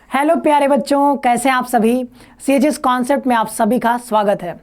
Hello प्यारे बच्चों, कैसे हैं आप सभी। सीएचएस कॉन्सेप्ट में आप सभी का स्वागत है।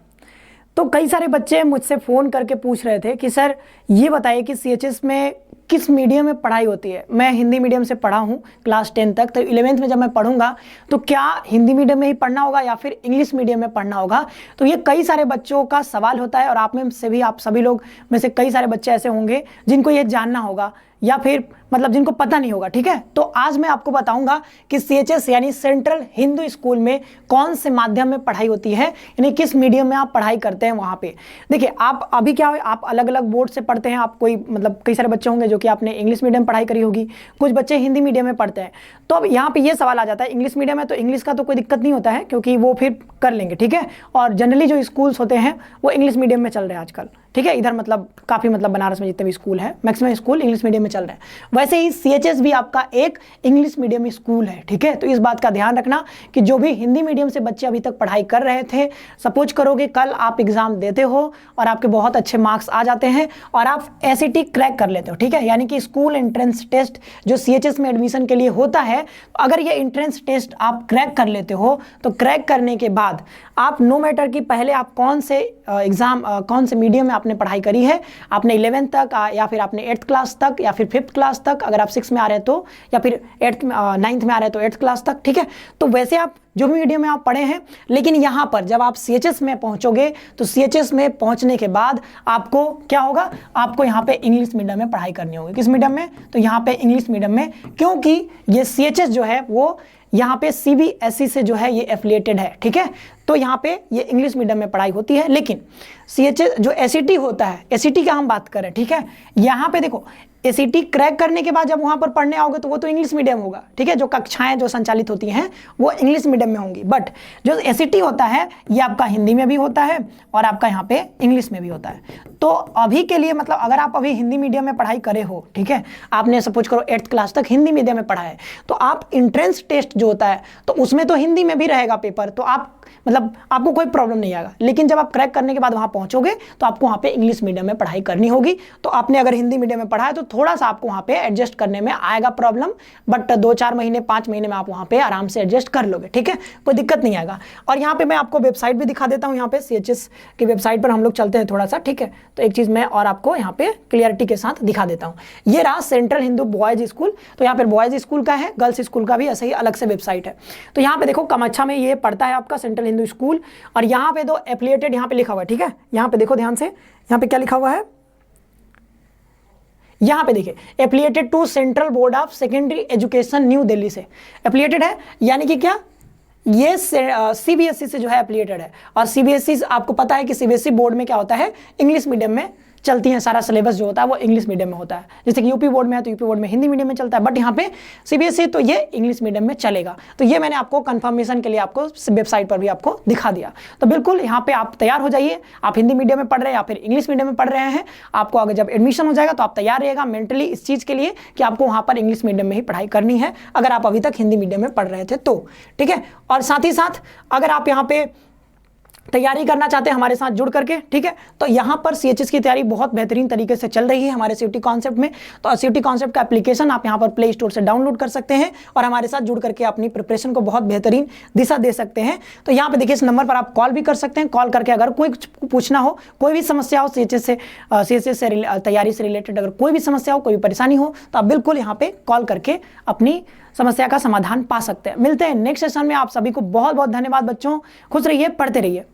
तो कई सारे बच्चे मुझसे फ़ोन करके पूछ रहे थे कि सर ये बताइए कि सीएचएस में किस मीडियम में पढ़ाई होती है। मैं हिंदी मीडियम से पढ़ा हूँ क्लास 10 तक, तो 11th में जब मैं पढ़ूंगा तो क्या हिंदी मीडियम में ही पढ़ना होगा या फिर इंग्लिश मीडियम में पढ़ना होगा। तो ये कई सारे बच्चों का सवाल होता है और आप में से भी, आप सभी लोग में से कई सारे बच्चे ऐसे होंगे जिनको ये जानना होगा या फिर मतलब जिनको पता नहीं होगा। ठीक है, तो आज मैं आपको बताऊंगा कि सीएचएस यानी सेंट्रल हिंदू स्कूल में कौन से माध्यम में पढ़ाई होती है, यानी किस मीडियम में आप पढ़ाई करते हैं वहां पे। देखिए, आप अभी क्या है, आप अलग अलग बोर्ड से पढ़ते हैं। आप कोई मतलब कई सारे बच्चे होंगे जो कि आपने इंग्लिश मीडियम पढ़ाई करी होगी, कुछ बच्चे हिंदी मीडियम में पढ़ते हैं। तो अब यहाँ पे ये सवाल आ जाता है, इंग्लिश मीडियम है तो इंग्लिश का तो कोई दिक्कत नहीं होता है क्योंकि वो फिर कर लेंगे। ठीक है, और जनरली जो स्कूल्स होते हैं वो इंग्लिश मीडियम में चल रहे हैं आजकल। ठीक है, इधर मतलब काफ़ी मतलब बनारस में जितने भी स्कूल है मैक्सिमम स्कूल इंग्लिश मीडियम में चल रहे हैं। वैसे ही सीएचएस भी आपका एक इंग्लिश मीडियम स्कूल है। ठीक है, तो इस बात का ध्यान रखना कि जो भी हिंदी मीडियम से बच्चे अभी तक पढ़ाई कर रहे थे, सपोज करो कि कल आप एग्जाम देते हो और आपके बहुत अच्छे मार्क्स आ जाते हैं और आप एसईटी क्रैक कर लेते हो। ठीक है, यानी कि स्कूल एंट्रेंस टेस्ट जो सीएचएस में एडमिशन के लिए होता है, अगर ये एंट्रेंस टेस्ट आप क्रैक कर लेते हो तो क्रैक करने के बाद आप नो मैटर कि पहले आप कौन से एग्जाम कौन से मीडियम में आपने पढ़ाई करी है, आपने 11th तक या फिर आपने 8th क्लास तक या फिर 5th क्लास तक, अगर आप 6 में आ रहे हैं तो, या फिर 9th में आ रहे हैं तो 8th क्लास तक। ठीक है, तो वैसे आप जो भी मीडियम में आप पढ़े हैं, लेकिन यहाँ पर जब आप सीएचएस में पहुंचोगे तो सीएचएस में पहुंचने के बाद आपको क्या होगा, आपको यहाँ पे इंग्लिश मीडियम में पढ़ाई करनी होगी। किस मीडियम में? तो यहाँ पे इंग्लिश मीडियम में, क्योंकि ये सीएचएस जो है वो यहाँ पे सीबीएसई से जो है ये एफिलिएटेड है। ठीक है, तो यहाँ पे ये इंग्लिश मीडियम में पढ़ाई होती है। लेकिन सीएचएस जो एसईटी होता है, एसईटी का हम बात करें, ठीक है, यहाँ पे देखो एसईटी क्रैक करने के बाद जब वहाँ पर पढ़ने आओगे तो वो तो इंग्लिश मीडियम होगा। ठीक है, जो कक्षाएं जो संचालित होती हैं वो इंग्लिश मीडियम में होंगी, बट जो एसईटी होता है ये आपका हिंदी में भी होता है और आपका यहाँ पे इंग्लिश में भी होता है। तो अभी के लिए मतलब अगर आप अभी हिंदी मीडियम में पढ़ाई करे हो, ठीक है, आपने सपोज करो 8th क्लास तक हिंदी मीडियम में पढ़ा है, तो आप इंट्रेंस टेस्ट जो होता है तो उसमें तो हिंदी में भी रहेगा पेपर, तो आप मतलब आपको कोई प्रॉब्लम नहीं आएगा। लेकिन जब आप क्रैक करने के बाद वहाँ पहुँचोगे तो आपको वहाँ पे इंग्लिश मीडियम में पढ़ाई करनी होगी। तो आपने अगर हिंदी मीडियम में पढ़ा है तो थोड़ा सा आपको वहाँ पे एडजस्ट करने में आएगा प्रॉब्लम, बट 2-4 महीने 5 महीने में आप वहाँ पे आराम से एडजस्ट कर लोगे। ठीक है, कोई दिक्कत नहीं आएगा। और यहाँ पे मैं आपको वेबसाइट भी दिखा देता हूँ। यहाँ पे सीएचएस की वेबसाइट पर हम लोग चलते हैं थोड़ा सा। ठीक है, तो एक चीज़ मैं और आपको यहाँ पे क्लियरिटी के साथ दिखा देता हूँ। ये रहा सेंट्रल हिंदू बॉयज स्कूल। तो यहाँ पर बॉयज स्कूल का है, गर्ल्स स्कूल का भी ऐसे ही अलग से वेबसाइट है। तो यहाँ पे देखो कामाख्या में ये पढ़ता है आपका सेंट्रल हिंदू स्कूल, और यहाँ पे दो एफिलिएटेड यहाँ पे लिखा हुआ है। ठीक है, यहाँ पे देखो ध्यान से, यहाँ पे क्या लिखा हुआ है, यहाँ पे देखिए एफिलिएटेड टू सेंट्रल बोर्ड ऑफ सेकेंडरी एजुकेशन न्यू दिल्ली से एफिलिएटेड है। यानी कि क्या, ये सीबीएसई से जो है एफिलिएटेड है। और सीबीएसई आपको पता है कि सीबीएसई बोर्ड में क्या होता है, इंग्लिश मीडियम में चलती है, सारा सिलेबस जो होता है वो इंग्लिश मीडियम में होता है। जैसे कि यूपी बोर्ड में है तो यूपी बोर्ड में हिंदी मीडियम में चलता है, बट यहाँ पे सीबीएसई तो ये इंग्लिश मीडियम में चलेगा। तो ये मैंने आपको कंफर्मेशन के लिए आपको वेबसाइट पर भी आपको दिखा दिया। तो बिल्कुल यहाँ पे आप तैयार हो जाइए। आप हिंदी मीडियम में पढ़ रहे हैं या फिर इंग्लिश मीडियम में पढ़ रहे हैं, आपको अगर जब एडमिशन हो जाएगा तो आप तैयार रहिएगा मेंटली इस चीज़ के लिए कि आपको वहाँ पर इंग्लिश मीडियम में ही पढ़ाई करनी है, अगर आप अभी तक हिंदी मीडियम में पढ़ रहे थे तो। ठीक है, और साथ ही साथ अगर आप यहाँ पे तैयारी करना चाहते हैं हमारे साथ जुड़ करके, ठीक है, तो यहाँ पर सीएचएस की तैयारी बहुत बेहतरीन तरीके से चल रही है हमारे सीयूटी कॉन्सेप्ट में। तो सीयूटी कॉन्सेप्ट का एप्लीकेशन आप यहाँ पर प्ले स्टोर से डाउनलोड कर सकते हैं और हमारे साथ जुड़ करके अपनी प्रिपरेशन को बहुत बेहतरीन दिशा दे सकते हैं। तो यहाँ पे देखिए इस नंबर पर आप कॉल भी कर सकते हैं। कॉल करके अगर कोई पूछना हो, कोई भी समस्या हो सीएचएस से तैयारी से रिलेटेड, अगर कोई भी समस्या हो, कोई भी परेशानी हो, तो आप बिल्कुल यहाँ पे कॉल करके अपनी समस्या का समाधान पा सकते हैं। मिलते हैं नेक्स्ट सेशन में। आप सभी को बहुत बहुत धन्यवाद बच्चों, खुश रहिए, पढ़ते रहिए।